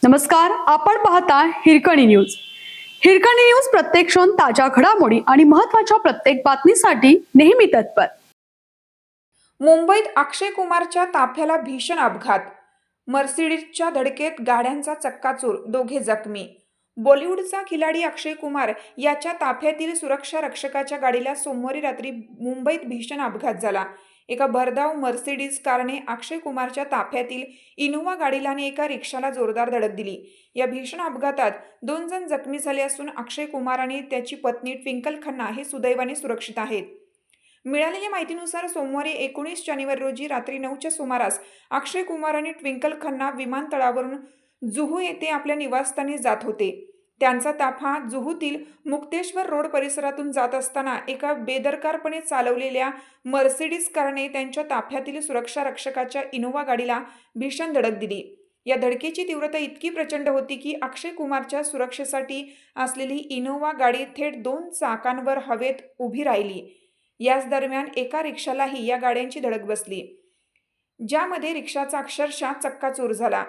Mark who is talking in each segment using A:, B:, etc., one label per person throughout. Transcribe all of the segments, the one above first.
A: नमस्कार, आपण पाहता हिरकणी न्यूज. हिरकणी न्यूज प्रत्येक क्षण ताज्या घडामोडी आणि महत्त्वाच्या प्रत्येक बातमीसाठी नेहमी तत्पर.
B: मुंबईत अक्षय कुमारच्या ताफ्याला भीषण अपघात. मर्सिडीजच्या धडकेत गाड्यांचा चक्काचूर, दोघे जखमी. बॉलिवूडचा खिलाडी अक्षय कुमार याच्या ताफ्यातील सुरक्षा रक्षकाच्या गाडीला सोमवारी रात्री मुंबईत भीषण अपघात झाला. एका भरधाव मर्सिडीज कारने अक्षय कुमारच्या ताफ्यातील इनोव्हा गाडीला आणि एका रिक्षाला जोरदार धडक दिली. या भीषण अपघातात 2 जण जखमी झाले असून अक्षय कुमार आणि त्याची पत्नी ट्विंकल खन्ना हे सुदैवाने सुरक्षित आहेत. मिळालेल्या माहितीनुसार सोमवारी 19 जानेवारी रोजी रात्री 9च्या सुमारास अक्षय कुमार आणि ट्विंकल खन्ना विमानतळावरून जुहू येथे आपल्या निवासस्थानी जात होते. त्यांचा ताफा जुहूतील मुक्तेश्वर रोड परिसरातून जात असताना एका बेदरकारपणे चालवलेल्या मर्सिडीज कारने त्यांच्या ताफ्यातील सुरक्षा रक्षकाच्या इनोव्हा गाडीला भीषण धडक दिली. या धडकेची तीव्रता इतकी प्रचंड होती की अक्षय कुमारच्या सुरक्षेसाठी असलेली इनोव्हा गाडी थेट 2 चाकांवर हवेत उभी राहिली. याच दरम्यान एका रिक्षालाही या गाड्यांची धडक बसली, ज्यामध्ये रिक्षाचा अक्षरशः चक्काचूर झाला.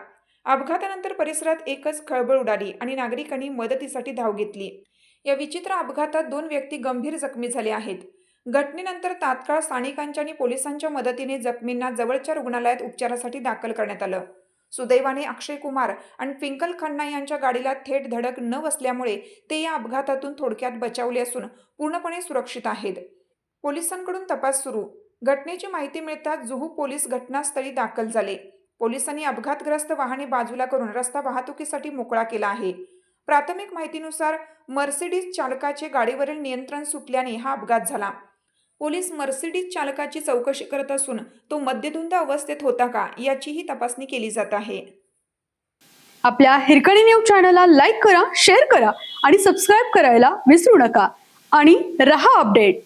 B: अपघातानंतर परिसरात एकच खळबळ उडाली आणि नागरिकांनी मदतीसाठी धाव घेतली. या विचित्र अपघातात 2 व्यक्ती गंभीर जखमी झाले आहेत. घटनेनंतर तात्काळ स्थानिकांच्या आणि पोलिसांच्या मदतीने जखमींना जवळच्या रुग्णालयात उपचारासाठी दाखल करण्यात आलं. सुदैवाने अक्षय कुमार आणि ट्विंकल खन्ना यांच्या गाडीला थेट धडक न बसल्यामुळे ते या अपघातातून थोडक्यात बचावले असून पूर्णपणे सुरक्षित आहेत. पोलिसांकडून तपास सुरू. घटनेची माहिती मिळताच जुहू पोलीस घटनास्थळी दाखल झाले. पोलिसांनी अपघातग्रस्त वाहने बाजूला करून रस्ता वाहतुकीसाठी मोकळा केला आहे. प्राथमिक माहितीनुसार मर्सिडीज चालकाचे गाडीवरील नियंत्रण सुटल्याने हा अपघात झाला. पोलीस मर्सिडीज चालकाची चौकशी करत असून तो मद्यधुंद अवस्थेत होता का याचीही तपासणी केली जात आहे.
A: आपल्या हिरकणी न्यूज चॅनलला लाईक करा, शेअर करा आणि सबस्क्राईब करायला विसरू नका. आणि रहा अपडेट.